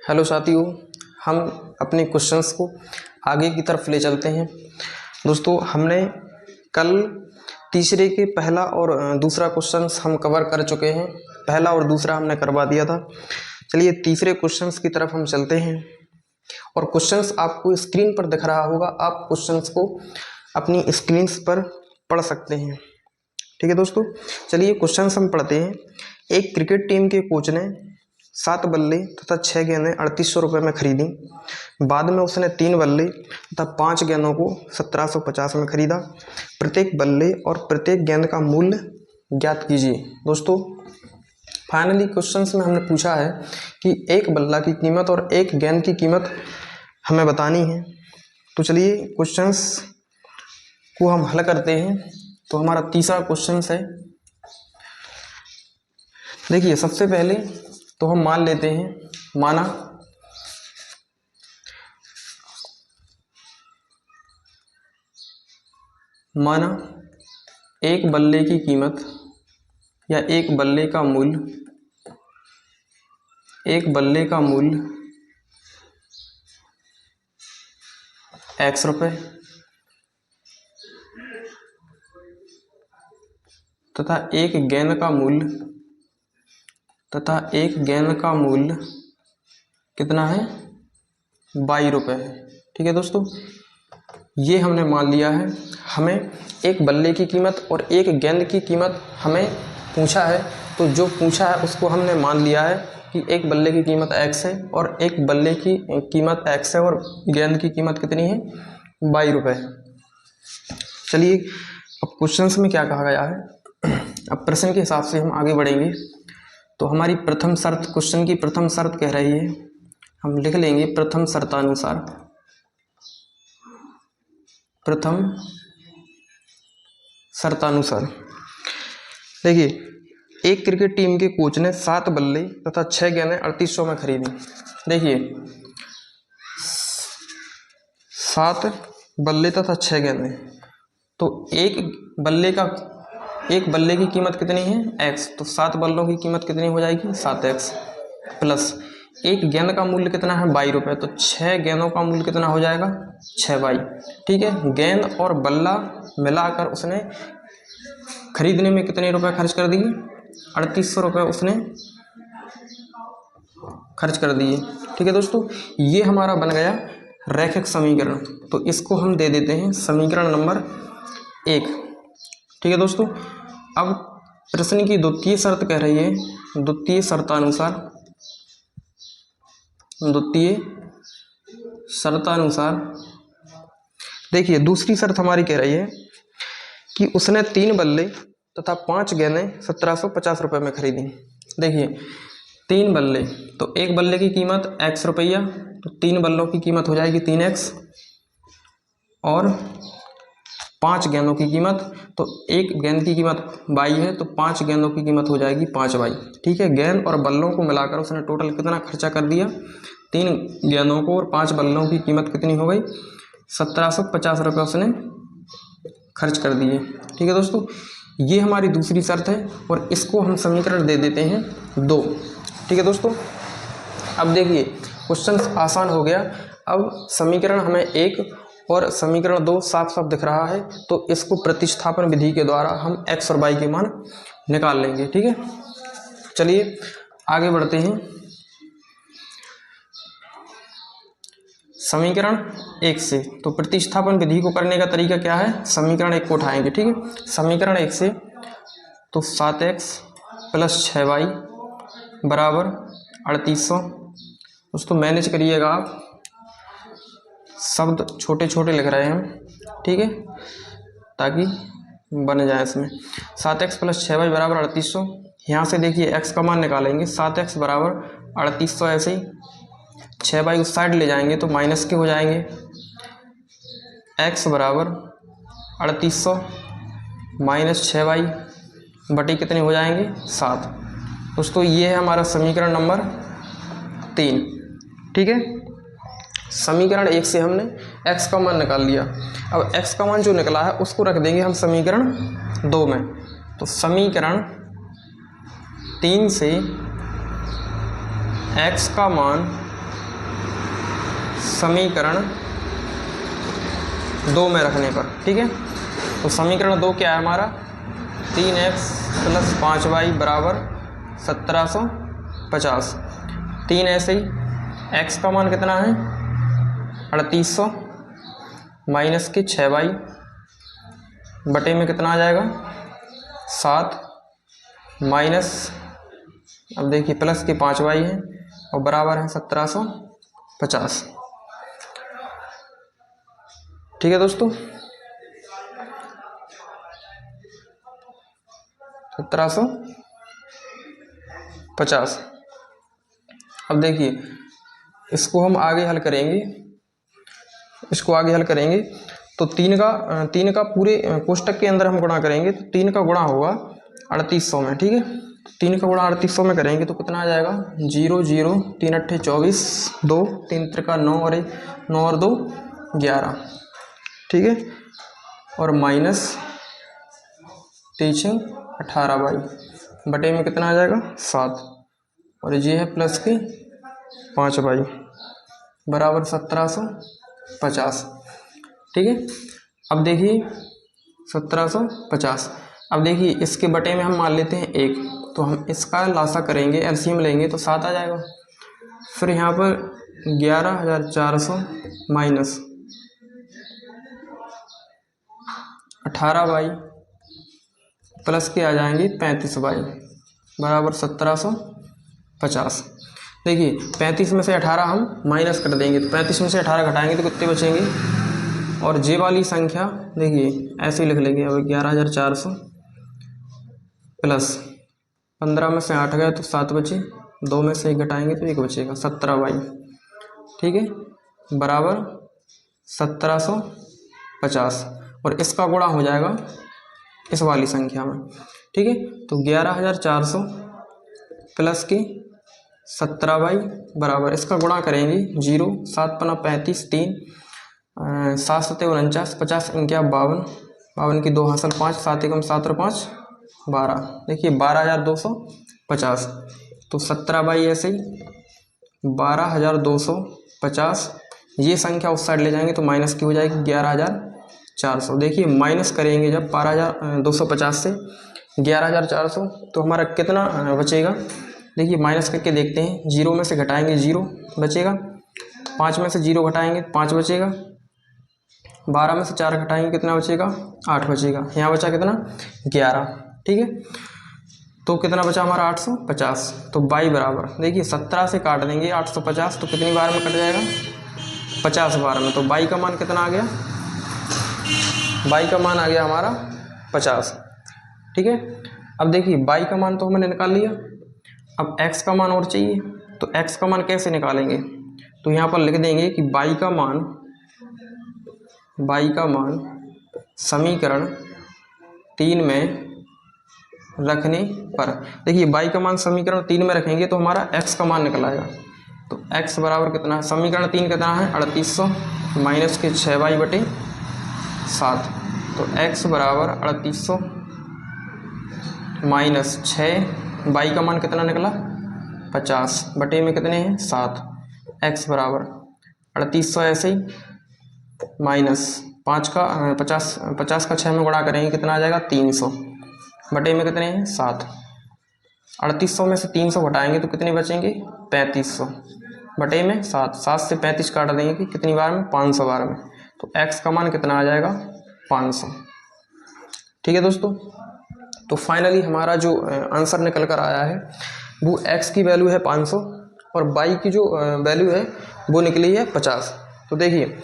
Hello साथियों, हम अपने क्वेश्चंस को आगे की तरफ ले चलते हैं। दोस्तों, हमने कल तीसरे के पहला और दूसरा क्वेश्चंस हम कवर कर चुके हैं। पहला और दूसरा हमने करवा दिया था। चलिए तीसरे क्वेश्चंस की तरफ हम चलते हैं और क्वेश्चंस आपको स्क्रीन पर दिख रहा होगा। आप क्वेश्चंस को अपनी स्क्रीन पर पढ़ सकते हैं। ठीक है दोस्तों, चलिए क्वेश्चंस हम पढ़ते हैं। एक क्रिकेट टीम के कोच ने 7 बल्ले तथा 6 गेंदें 3800 रुपये में खरीदी। बाद में उसने 3 बल्ले तथा 5 गेंदों को 1750 में खरीदा। प्रत्येक बल्ले और प्रत्येक गेंद का मूल्य ज्ञात कीजिए। दोस्तों, फाइनली क्वेश्चंस में हमने पूछा है कि एक बल्ला की कीमत और एक गेंद की कीमत हमें बतानी है। तो चलिए क्वेश्चंस को हम हल करते हैं। तो हमारा तीसरा क्वेश्चन है, देखिए सबसे पहले तो हम मान लेते हैं, माना एक बल्ले की कीमत या एक बल्ले का मूल्य X रुपये तथा एक गेंद का मूल्य कितना है, 22 रुपये है। ठीक है दोस्तों, ये हमने मान लिया है। हमें एक बल्ले की कीमत और एक गेंद की कीमत हमें पूछा है, तो जो पूछा है उसको हमने मान लिया है कि एक बल्ले की कीमत X है और एक बल्ले की कीमत X है और गेंद की कीमत कितनी है, 22 रुपये। चलिए अब क्वेश्चंस में क्या कहा गया है, अब प्रश्न के हिसाब से हम आगे बढ़ेंगे। तो हमारी प्रथम शर्त, क्वेश्चन की प्रथम शर्त कह रही है, हम लिख लेंगे प्रथम शर्तानुसार। देखिए एक क्रिकेट टीम के कोच ने 7 बल्ले तथा 6 गेंदें 3800 में खरीदी। देखिए 7 बल्ले तथा 6 गेंदें, तो एक बल्ले की कीमत कितनी है, X। तो 7 बल्लों की कीमत कितनी हो जाएगी, 7X प्लस एक गेंद का मूल्य कितना है, 22 रुपये। तो 6 गेंदों का मूल्य कितना हो जाएगा, 6/22। ठीक है, गेंद और बल्ला मिलाकर उसने खरीदने में कितने रुपए खर्च कर दिए, 3800 रुपये उसने खर्च कर दिए। ठीक है दोस्तों, ये हमारा बन गया रैखिक समीकरण। तो इसको हम दे देते हैं समीकरण नंबर 1। ठीक है दोस्तों, अब प्रश्न की द्वितीय शर्त कह रही है, द्वितीय शर्तानुसार देखिए दूसरी शर्त हमारी कह रही है कि उसने 3 बल्ले तथा 5 गेंदें 1750 रुपये में खरीदी। देखिए 3 बल्ले, तो एक बल्ले की कीमत X रुपया, तो 3 बल्लों की कीमत हो जाएगी 3X और 5 गेंदों की कीमत, तो एक गेंद की कीमत 22 है, तो 5 गेंदों की कीमत हो जाएगी 5/22। ठीक है, गेंद और बल्लों को मिलाकर उसने टोटल कितना खर्चा कर दिया, 3 गेंदों को और 5 बल्लों की कीमत कितनी हो गई, 1750 रुपये उसने खर्च कर दिए। ठीक है दोस्तों, ये हमारी दूसरी शर्त है और इसको हम समीकरण दे देते हैं 2। ठीक है दोस्तों, अब देखिए क्वेश्चन आसान हो गया। अब समीकरण हमें 1 और समीकरण 2 साफ साफ दिख रहा है, तो इसको प्रतिस्थापन विधि के द्वारा हम X और Y के मान निकाल लेंगे। ठीक है, चलिए आगे बढ़ते हैं। समीकरण 1 से, तो प्रतिस्थापन विधि को करने का तरीका क्या है, समीकरण 1 को उठाएंगे। ठीक है, समीकरण 1 से तो 7X प्लस 6Y बराबर 3800। दोस्तों मैनेज करिएगा, आप शब्द छोटे छोटे लिख रहे हैं हम, ठीक है, ताकि बन जाए इसमें। 7X प्लस 6Y बराबर 3800। यहाँ से देखिए X का मान निकालेंगे, 7X बराबर 3800, ऐसे ही 6Y उस साइड ले जाएंगे तो माइनस के हो जाएंगे। X बराबर 3800 माइनस 6Y बटे कितने हो जाएंगे, 7। दोस्तों ये है हमारा समीकरण नंबर 3। ठीक है, समीकरण 1 से हमने X का मान निकाल लिया। अब X का मान जो निकला है उसको रख देंगे हम समीकरण 2 में। तो समीकरण 3 से X का मान समीकरण 2 में रखने पर, ठीक है। तो समीकरण 2 क्या है हमारा, 3x + 5y बराबर 1750। 3 ऐसे ही, x का मान कितना है 3800 माइनस के 6y बटे में कितना आ जाएगा 7 माइनस, अब देखिए प्लस के 5y है और बराबर है 1750। ठीक है दोस्तों, 1750। अब देखिए इसको हम आगे हल करेंगे, तो 3 का पूरे कोष्टक के अंदर हम गुणा करेंगे, तो 3 का गुणा होगा 3800 में, ठीक है। 3 का गुणा 3800 में करेंगे तो कितना आ जाएगा 0 0 3 अट्ठे 24, 2 3 त्रिका 9 और 9 और 2 11, ठीक है। और माइनस 3 18y बटे में कितना आ जाएगा 7 और ये है प्लस के 5y बराबर 1750, ठीक है। अब देखिए 1750, अब देखिए इसके बटे में हम मान लेते हैं 1, तो हम इसका लासा करेंगे, एलसीएम लेंगे तो 7 आ जाएगा। फिर यहाँ पर 11400 माइनस 18y प्लस के आ जाएंगे 35y बराबर 1750। देखिए 35 में से 18 हम माइनस कर देंगे, तो 35 में से 18 घटाएंगे तो कितने बचेंगे, और जे वाली संख्या देखिए ऐसे ही लिख लेंगे। अब 11400 प्लस 15 में से 8 गए तो 7 बचे, 2 में से 1 घटाएंगे तो 1 बचेगा 17y, ठीक है, बराबर 1750। और इसका गुणा हो जाएगा इस वाली संख्या में, ठीक है। तो 11400 प्लस के 17y बराबर, इसका गुणा करेंगे 0 7 पना 35 3 7 सत्ते 49 50 इनके 52 52 की 2 हासिल 5 7 एकम 7 और 5 12, देखिए 12250। तो 17y ऐसे ही 12250, ये संख्या उस साइड ले जाएंगे तो माइनस की हो जाएगी 11400। देखिए माइनस करेंगे जब 12250 से 11400 तो हमारा कितना बचेगा, देखिए माइनस करके देखते हैं, 0 में से घटाएंगे 0 बचेगा, 5 में से 0 घटाएंगे 5 बचेगा, 12 में से 4 घटाएंगे कितना बचेगा 8 बचेगा, यहाँ बचा कितना 11, ठीक है। तो कितना बचा हमारा 850। तो y बराबर देखिए 17 से काट देंगे 850 तो कितनी बार में कट जाएगा 50 बार में। तो y का मान कितना आ गया, y का मान आ गया हमारा 50, ठीक है। अब देखिए y का मान तो हमने निकाल लिया, अब x का मान और चाहिए, तो x का मान कैसे निकालेंगे, तो यहाँ पर लिख देंगे कि y का मान समीकरण 3 में रखने पर, देखिए y का मान समीकरण 3 में रखेंगे तो हमारा x का मान निकल आएगा। तो x बराबर कितना है, समीकरण 3 कितना है 3800 माइनस के 6y बटे 7, तो x बराबर 3800 माइनस 6, y का मान कितना निकला 50 बटे में कितने हैं 7, x बराबर 3800 ऐसे ही माइनस 5 का 50 का 6 में गुणा करेंगे कितना आ जाएगा 300 बटे में कितने हैं 7, 3800 में से 300 घटाएंगे तो कितने बचेंगे 3500 बटे में 7, 7 से 35 काट देंगे कि कितनी बार में 500 बार में, तो x का मान कितना आ जाएगा 500, ठीक है दोस्तों। तो फाइनली हमारा जो आंसर निकल कर आया है वो x की वैल्यू है 500 और y की जो वैल्यू है वो निकली है 50। तो देखिए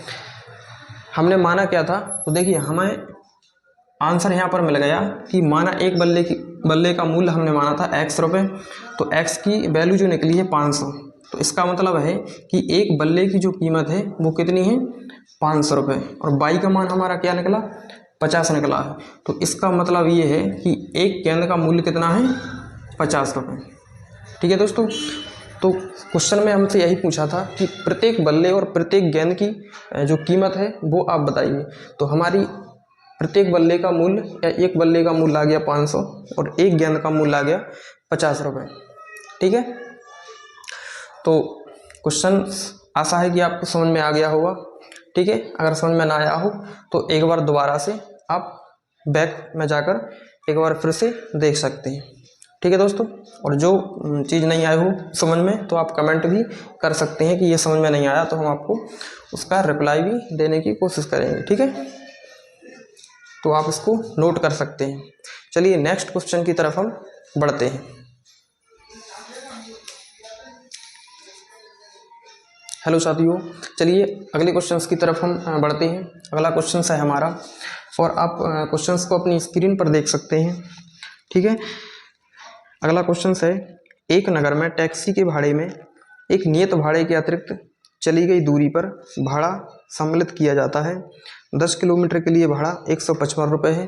हमने माना क्या था, तो देखिए हमें आंसर यहाँ पर मिल गया कि माना एक बल्ले का मूल्य हमने माना था x रुपये, तो x की वैल्यू जो निकली है 500, तो इसका मतलब है कि एक बल्ले की जो कीमत है वो कितनी है 500 रुपये, और y का मान हमारा क्या निकला 50 निकला है। तो इसका मतलब ये है कि एक गेंद का मूल्य कितना है 50 रुपये, ठीक है दोस्तों। तो क्वेश्चन में हमसे यही पूछा था कि प्रत्येक बल्ले और प्रत्येक गेंद की जो कीमत है वो आप बताइए। तो हमारी प्रत्येक बल्ले का मूल्य या एक बल्ले का मूल्य आ गया 500 और एक गेंद का मूल्य आ गया 50 रुपये, ठीक है। तो क्वेश्चन आशा है कि आपको समझ में आ गया होगा। ठीक है, अगर समझ में ना आया हो तो एक बार दोबारा से आप बैक में जाकर एक बार फिर से देख सकते हैं। ठीक है दोस्तों, और जो चीज़ नहीं आई हो समझ में तो आप कमेंट भी कर सकते हैं कि ये समझ में नहीं आया, तो हम आपको उसका रिप्लाई भी देने की कोशिश करेंगे। ठीक है, तो आप इसको नोट कर सकते हैं। चलिए नेक्स्ट क्वेश्चन की तरफ हम बढ़ते हैं। हेलो साथियों, चलिए अगले क्वेश्चंस की तरफ हम बढ़ते हैं। अगला क्वेश्चन है हमारा, और आप क्वेश्चंस को अपनी स्क्रीन पर देख सकते हैं। ठीक है, अगला क्वेश्चन है, एक नगर में टैक्सी के भाड़े में एक नियत भाड़े के अतिरिक्त चली गई दूरी पर भाड़ा सम्मिलित किया जाता है। 10 किलोमीटर के लिए भाड़ा 155 रुपये है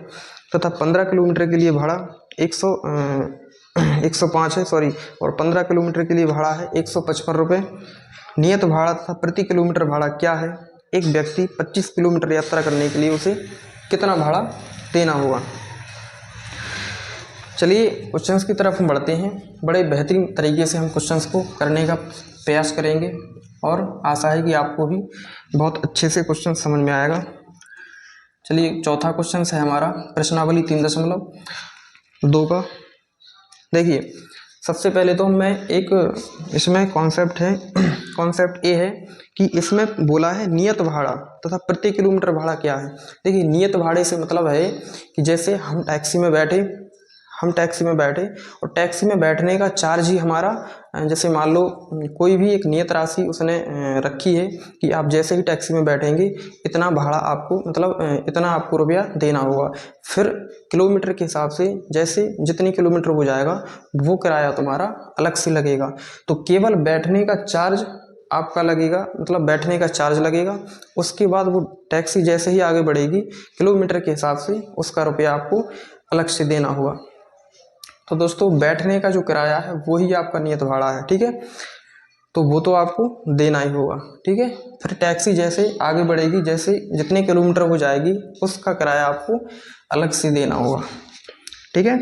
तथा 15 किलोमीटर के लिए भाड़ा 105 है और 15 किलोमीटर के लिए भाड़ा है 155 रुपये। नियत भाड़ा तथा प्रति किलोमीटर भाड़ा क्या है? एक व्यक्ति 25 किलोमीटर यात्रा करने के लिए उसे कितना भाड़ा देना होगा? चलिए क्वेश्चंस की तरफ हम बढ़ते हैं। बड़े बेहतरीन तरीके से हम क्वेश्चंस को करने का प्रयास करेंगे और आशा है कि आपको भी बहुत अच्छे से क्वेश्चन समझ में आएगा। चलिए चौथा क्वेश्चन है हमारा प्रश्नावली 3.2 का। देखिए सबसे पहले तो मैं एक इसमें कॉन्सेप्ट ये है कि इसमें बोला है नियत भाड़ा तथा प्रति किलोमीटर भाड़ा क्या है। देखिए नियत भाड़े से मतलब है कि जैसे हम टैक्सी में बैठे और टैक्सी में बैठने का चार्ज ही हमारा, जैसे मान लो कोई भी एक नियत राशि उसने रखी है कि आप जैसे ही टैक्सी में बैठेंगे इतना भाड़ा आपको इतना आपको रुपया देना होगा। फिर किलोमीटर के हिसाब से जैसे जितनी किलोमीटर हो जाएगा वो किराया तुम्हारा अलग से लगेगा। तो केवल बैठने का चार्ज आपका लगेगा, बैठने का चार्ज लगेगा। उसके बाद वो टैक्सी जैसे ही आगे बढ़ेगी किलोमीटर के हिसाब से उसका रुपया आपको अलग से देना होगा। तो दोस्तों बैठने का जो किराया है वो ही आपका नियत भाड़ा है। ठीक है, तो वो तो आपको देना ही होगा। ठीक है, फिर टैक्सी जैसे आगे बढ़ेगी, जैसे जितने किलोमीटर हो जाएगी उसका किराया आपको अलग से देना होगा। ठीक है,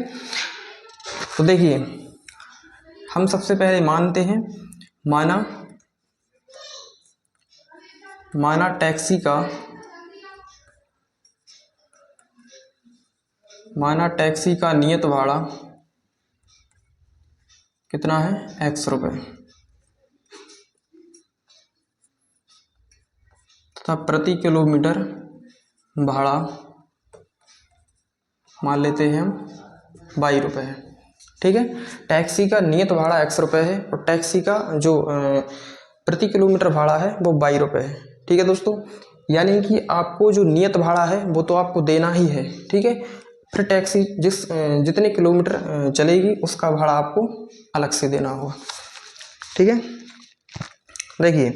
तो देखिए हम सबसे पहले मानते हैं, माना टैक्सी का नियत भाड़ा कितना है? X रुपये तथा प्रति किलोमीटर भाड़ा मान लेते हैं हम Y रुपये है। ठीक है, टैक्सी का नियत भाड़ा X रुपये है और टैक्सी का जो प्रति किलोमीटर भाड़ा है वो Y रुपये है। ठीक है दोस्तों, यानी कि आपको जो नियत भाड़ा है वो तो आपको देना ही है। ठीक है, फिर टैक्सी जितने किलोमीटर चलेगी उसका भाड़ा आपको अलग से देना होगा। ठीक है, देखिए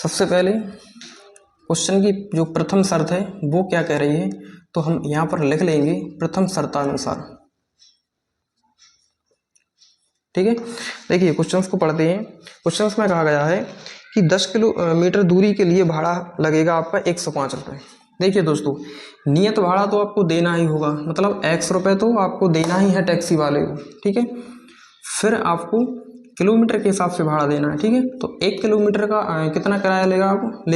सबसे पहले क्वेश्चन की जो प्रथम शर्त है वो क्या कह रही है, तो हम यहाँ पर लिख लेंगे प्रथम शर्तानुसार। ठीक है, देखिए क्वेश्चंस को पढ़ते हैं। क्वेश्चंस में कहा गया है कि 10 किलोमीटर दूरी के लिए भाड़ा लगेगा आपका 105 रुपये। देखिए दोस्तों नियत भाड़ा तो आपको देना ही होगा, X रुपये तो आपको देना ही है टैक्सी वाले को। ठीक है, फिर आपको किलोमीटर के हिसाब से भाड़ा देना है। ठीक है, तो 1 किलोमीटर का कितना किराया ले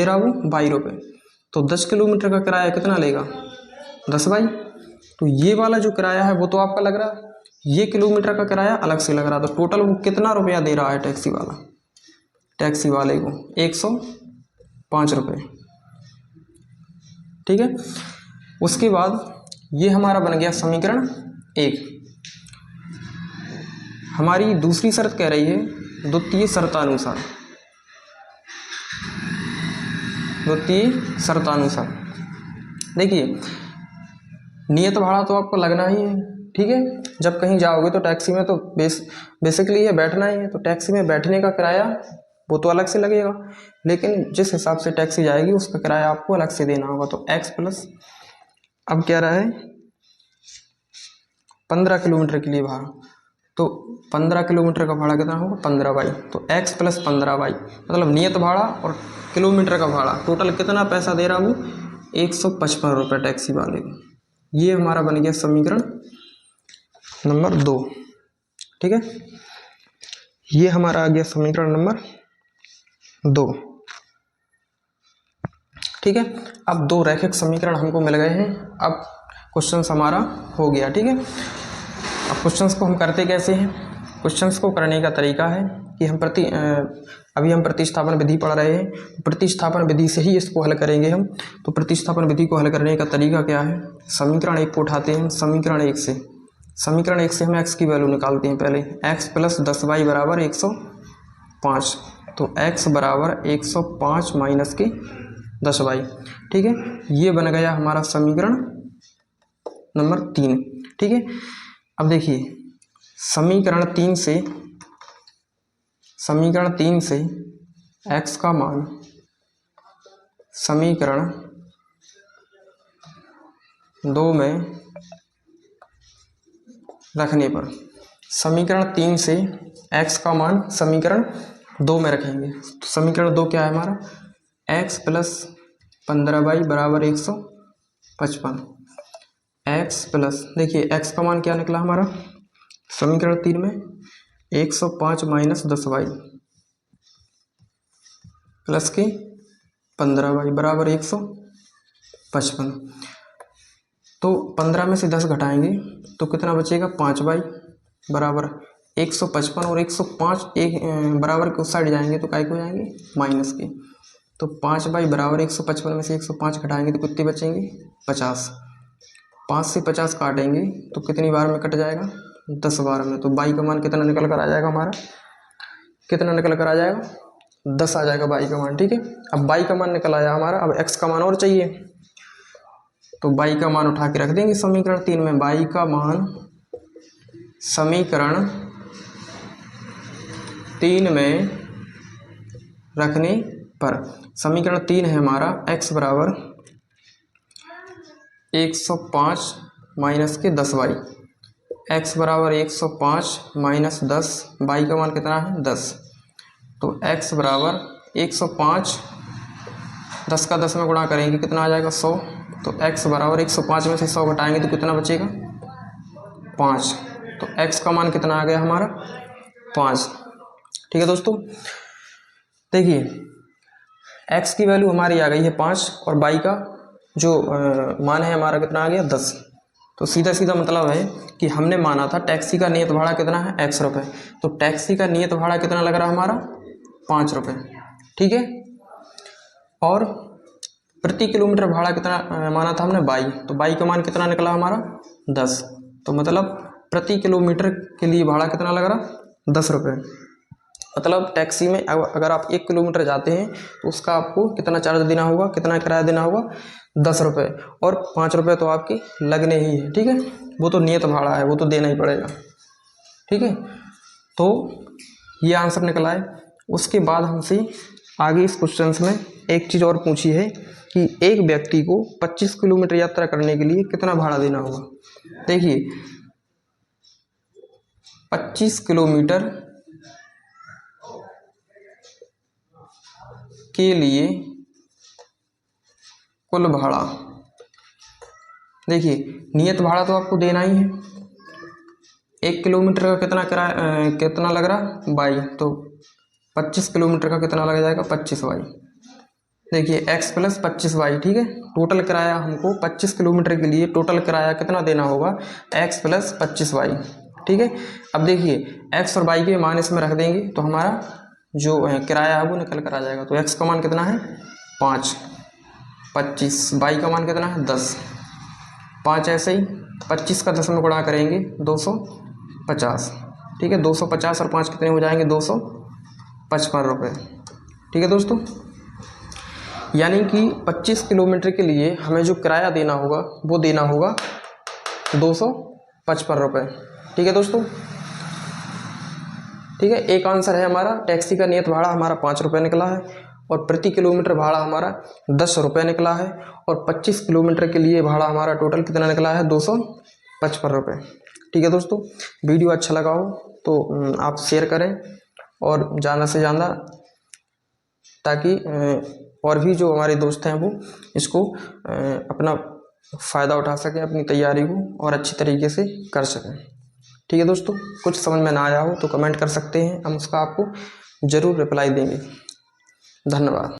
रहा वो Y रुपये, तो 10 किलोमीटर का किराया कितना लेगा? 10Y। तो ये वाला जो किराया है वो तो आपका लग रहा है, ये किलोमीटर का किराया अलग से लग रहा है। तो टोटल वो कितना रुपया दे रहा है टैक्सी वाले को? 105 रुपये। ठीक है, उसके बाद ये हमारा बन गया समीकरण 1। हमारी दूसरी शर्त कह रही है द्वितीय शर्तानुसार। देखिए नियत भाड़ा तो आपको लगना ही है। ठीक है, जब कहीं जाओगे तो टैक्सी में तो बेसिकली ये बैठना ही है, तो टैक्सी में बैठने का किराया वो तो अलग से लगेगा, लेकिन जिस हिसाब से टैक्सी जाएगी उसका किराया आपको अलग से देना होगा। तो X प्लस, अब क्या रहा है 15 किलोमीटर के लिए भाड़ा, तो 15 किलोमीटर का भाड़ा कितना होगा? 15Y। तो X प्लस 15Y नियत भाड़ा और किलोमीटर का भाड़ा टोटल कितना पैसा दे रहा वो? 155 रुपये टैक्सी वाले को। ये हमारा बन गया समीकरण नंबर 2। ठीक है, ये हमारा आ गया समीकरण नंबर 2। ठीक है, अब 2 रैखिक समीकरण हमको मिल गए हैं। अब क्वेश्चन हमारा हो गया। ठीक है, अब क्वेश्चंस को हम करते कैसे हैं? क्वेश्चंस को करने का तरीका है कि हम अभी हम प्रतिस्थापन विधि पढ़ रहे हैं। प्रतिस्थापन विधि से ही इसको हल करेंगे हम। तो प्रतिस्थापन विधि को हल करने का तरीका क्या है? समीकरण 1 को उठाते हैं। समीकरण 1 से हम x की वैल्यू निकालते हैं। पहले x + 10y बराबर 105। तो x बराबर 105 माइनस के 10y। ठीक है, ये बन गया हमारा समीकरण नंबर 3। ठीक है, अब देखिए समीकरण 3 से x का मान समीकरण 2 में रखने पर, समीकरण 3 से x का मान समीकरण 2 में रखेंगे। तो समीकरण 2 क्या है हमारा? x + 15y बराबर 155। x प्लस, देखिए x का मान क्या निकला हमारा समीकरण 3 में? 105 माइनस 10y प्लस के 15y बराबर 155। तो 15 में से 10 घटाएंगे तो कितना बचेगा? 5y बराबर 155। और 105 एक बराबर के उस साइड जाएंगे तो काय को जाएंगे? माइनस के। तो 5y बराबर 155 में से 105 घटाएंगे तो कितने बचेंगे? 50। 5 से 50 काटेंगे तो कितनी बार में कट जाएगा? 10 बार में। तो y का मान कितना निकल कर आ जाएगा हमारा? कितना निकल कर आ जाएगा? 10 आ जाएगा y का मान। ठीक है, अब y का मान निकल आया हमारा। अब x का मान और चाहिए तो y का मान उठा के रख देंगे समीकरण 3 में। y का मान समीकरण 3 में रखने पर, समीकरण 3 है हमारा x बराबर 105 माइनस के 10y। x बराबर 105 माइनस 10, y का मान कितना है? 10। तो x बराबर 105, 10 का 10 में गुणा करेंगे कितना आ जाएगा? 100। तो x बराबर 105 में से 100 घटाएंगे तो कितना बचेगा? 5। तो x का मान कितना आ गया हमारा? 5। ठीक है दोस्तों, देखिए x की वैल्यू हमारी आ गई है 5 और y का जो मान है हमारा कितना आ गया? 10। तो सीधा सीधा मतलब है कि हमने माना था टैक्सी का नियत भाड़ा कितना है? x रुपये। तो टैक्सी का नियत भाड़ा कितना लग रहा हमारा? 5 रुपये। ठीक है, और प्रति किलोमीटर भाड़ा कितना माना था हमने? y। तो y का मान कितना निकला हमारा? 10। तो मतलब प्रति किलोमीटर के लिए भाड़ा कितना लग रहा? 10 रुपये। मतलब टैक्सी में अगर आप 1 किलोमीटर जाते हैं तो उसका आपको कितना चार्ज देना होगा? कितना किराया देना होगा? 10 रुपये। और 5 रुपये तो आपके लगने ही है। ठीक है, वो तो नियत भाड़ा है, वो तो देना ही पड़ेगा। ठीक है, तो ये आंसर निकला है। उसके बाद हमसे आगे इस क्वेश्चन में एक चीज़ और पूछी है कि एक व्यक्ति को 25 किलोमीटर यात्रा करने के लिए कितना भाड़ा देना होगा। देखिए 25 किलोमीटर के लिए कुल भाड़ा, देखिए नियत भाड़ा तो आपको देना ही है। 1 किलोमीटर का कितना किराया कितना लग रहा? y। तो 25 किलोमीटर का कितना लग जाएगा? 25y। देखिए x + 25y। ठीक है, टोटल किराया हमको 25 किलोमीटर के लिए टोटल किराया कितना देना होगा? x + 25y। ठीक है, अब देखिए x और y के मान इसमें रख देंगे तो हमारा जो किराया है वो निकल कर आ जाएगा। तो x का मान कितना है? 5, 25, y का मान कितना है? 10, 5। ऐसे ही 25 का 10 में गुणा करेंगे 250। ठीक है, 250 और 5 कितने हो जाएंगे? 255 रुपये। ठीक है दोस्तों, यानी कि 25 किलोमीटर के लिए हमें जो किराया देना होगा वो देना होगा 255 रुपये। ठीक है दोस्तों, ठीक है, एक आंसर है हमारा टैक्सी का नियत भाड़ा हमारा 5 रुपये निकला है और प्रति किलोमीटर भाड़ा हमारा 10 रुपये निकला है और 25 किलोमीटर के लिए भाड़ा हमारा टोटल कितना निकला है? 255 रुपये। ठीक है दोस्तों, वीडियो अच्छा लगा हो तो आप शेयर करें और ज़्यादा से ज़्यादा, ताकि और भी जो हमारे दोस्त हैं वो इसको अपना फ़ायदा उठा सकें, अपनी तैयारी को और अच्छी तरीके से कर सकें। ठीक है दोस्तों, कुछ समझ में ना आया हो तो कमेंट कर सकते हैं, हम उसका आपको ज़रूर रिप्लाई देंगे। धन्यवाद।